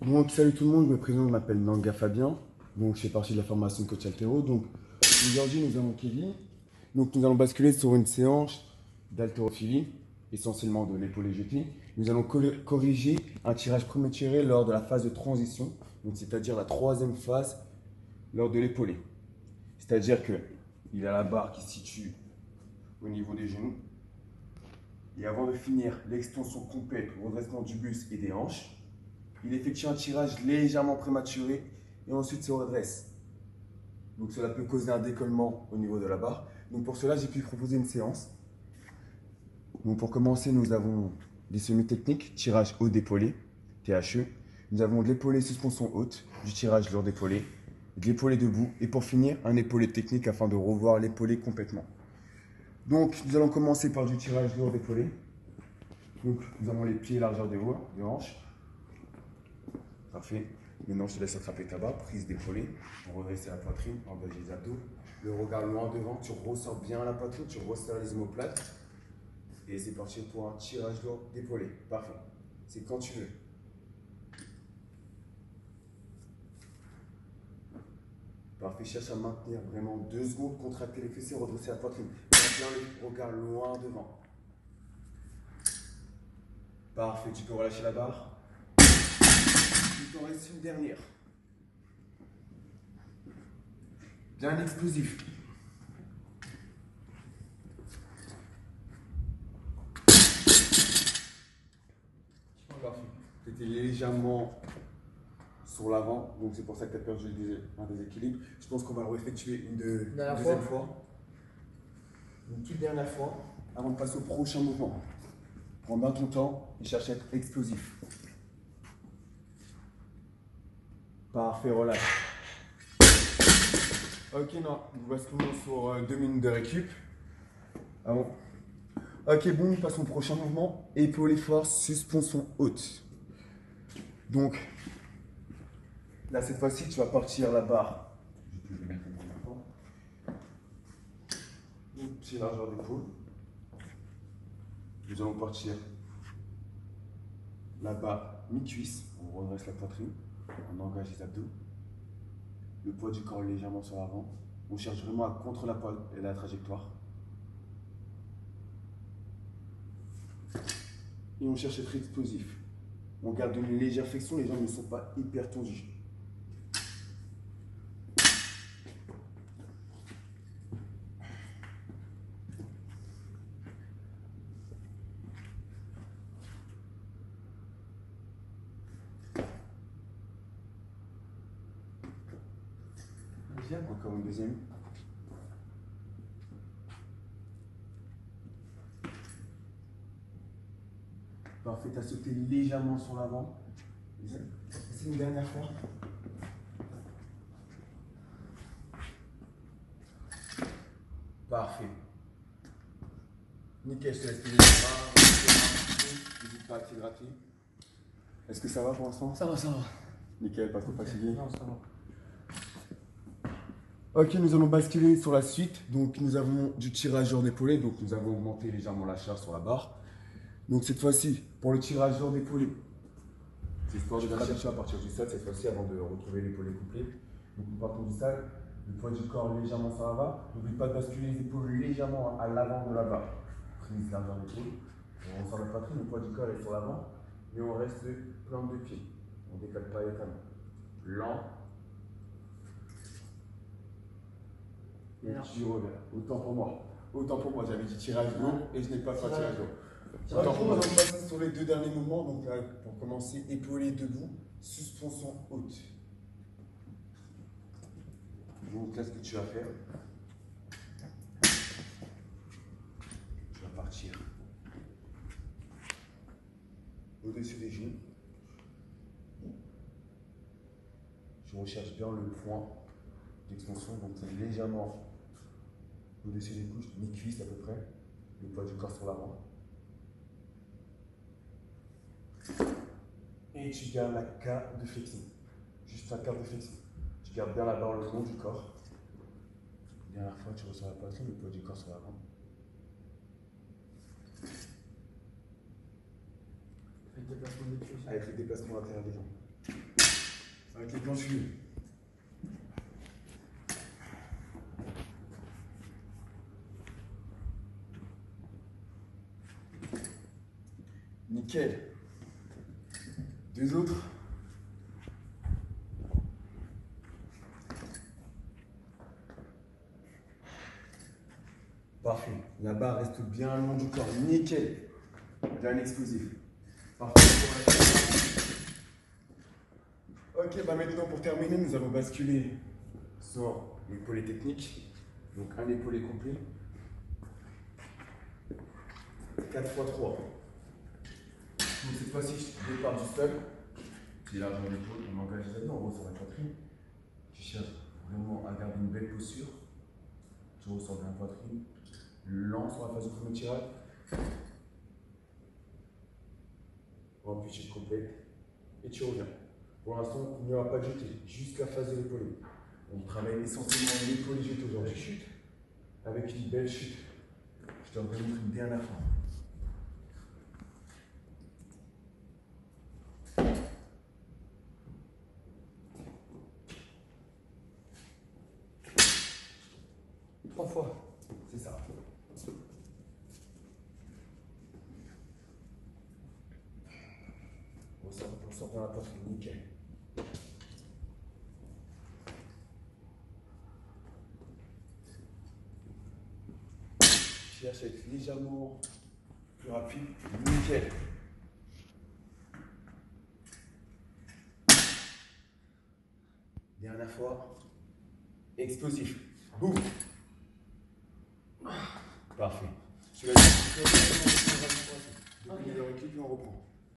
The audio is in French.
Donc, salut tout le monde, je me présente, je m'appelle Nanga Fabien. Donc, je fais partie de la formation coach altéro. Donc, aujourd'hui, nous avons Kevin. Donc, nous allons basculer sur une séance d'haltérophilie, essentiellement de l'épaulé jeté. Nous allons corriger un tirage prématuré lors de la phase de transition, donc c'est-à-dire la troisième phase lors de l'épaulé. C'est-à-dire que il a la barre qui se situe au niveau des genoux. Et avant de finir l'extension complète, le redressement du buste et des hanches, il effectue un tirage légèrement prématuré et ensuite se redresse. Donc cela peut causer un décollement au niveau de la barre. Donc pour cela, j'ai pu proposer une séance. Donc pour commencer, nous avons des semi-techniques, tirage haut d'épaulé, THE. Nous avons de l'épaulé suspension haute, du tirage lourd d'épaulé, de l'épaulé debout et pour finir, un épaulé technique afin de revoir l'épaulé complètement. Donc nous allons commencer par du tirage lourd d'épaulé. Donc nous avons les pieds largeur des hanches. Parfait. Maintenant, je te laisse attraper ta barre, prise d'épaulé, pour redresser la poitrine, engager les abdos. Le regard loin devant, tu ressors bien la poitrine, tu resserres les omoplates. Et c'est parti pour un tirage lourd d'épaulé. Parfait. C'est quand tu veux. Parfait. Cherche à maintenir vraiment 2 secondes, contracter les fessiers, redresser la poitrine. Bien le regard loin devant. Parfait. Tu peux relâcher la barre. Il t'en reste une dernière. Bien explosif. Parfait. Tu étais légèrement sur l'avant, donc c'est pour ça que tu as perdu un déséquilibre. Je pense qu'on va le réeffectuer une deuxième fois. Une toute dernière fois, avant de passer au prochain mouvement. Prends bien ton temps et cherche à être explosif. Parfait, relâche. Ok, non, nous basculons sur 2 minutes de récup. Ah bon. Ok, bon, on passe au prochain mouvement. Épaules et force, suspension haute. Donc, là, cette fois-ci, tu vas partir la barre. Je vais mettre une première fois. Une petite largeur d'épaule. Nous allons partir la barre mi-cuisse. On redresse la poitrine. On engage les abdos. Le poids du corps légèrement sur l'avant. On cherche vraiment à contre la trajectoire. Et on cherche à être explosif. On garde une légère flexion, les jambes ne sont pas hyper tendues. Encore une deuxième. Parfait, tu as sauté légèrement sur l'avant. C'est une dernière fois. Parfait. Nickel, je te laisse poser les bras. N'hésite pas à t'hydrater. Est-ce que ça va pour l'instant? Ça va, ça va. Nickel, pas trop fatigué. Non, ça va. Ok, nous allons basculer sur la suite. Donc, nous avons du tirage hors d'épaulé. Donc, nous avons augmenté légèrement la charge sur la barre. Donc, cette fois-ci, pour le tirage hors d'épaulé, c'est histoire de bien chercher à partir du sol cette fois-ci avant de retrouver l'épaulé complet. Donc, nous partons du sol. Le poids du corps légèrement sur la barre. N'oublie pas de basculer les épaules légèrement à l'avant de la barre. Prise largeur d'épaule. On ressort la poitrine, le poids du corps est sur l'avant. Et on reste plante de pied. On ne décale pas les talons. Lent. Et tu reviens. Autant pour moi. Autant pour moi, j'avais dit tirage long et je n'ai pas fait tirage long. Autant pour moi, on va passer sur les 2 derniers mouvements. Donc là, pour commencer, épaulé debout, suspension haute. Donc là, ce que tu vas faire, tu vas partir au-dessus des genoux. Je recherche bien le point d'extension, donc c'est légèrement au-dessus des couches, mi-cuisse à peu près, le poids du corps sur l'avant. Et tu gardes la carte de flexion, juste la carte de flexion. Tu gardes bien la barre le long du corps. Dernière fois, tu ressors la poitrine, le poids du corps sur l'avant. Avec le déplacement des pieds. Avec le déplacement intérieur des jambes. avec les planches fluides. Nickel. Deux autres. Parfait. La barre reste bien le long du corps. Nickel. Bien explosif. Parfait. Ok, bah maintenant pour terminer, nous allons basculer sur l'épaulé technique. Donc un épaulé complet. 4 x 3. Donc cette fois-ci, je départ du sol. J'ai largement l'épaule, on engage les abdos, on ressort la poitrine. Je cherche vraiment à garder une belle posture. Je ressors bien la poitrine. Lent sur la phase du premier tirage. Amplitude complète. Et tu reviens. Pour l'instant, il n'y aura pas de jeté, juste la phase de l'épaulé. On travaille essentiellement l'épaulé jeté aujourd'hui. Chute. Avec une belle chute. Je te remontre une dernière fois. Trois fois. C'est ça. On sort dans la poitrine, nickel. Cherche à être légèrement plus rapide, nickel. Dernière fois, explosif. Boum. Parfait. Tu vas dire, on reprend.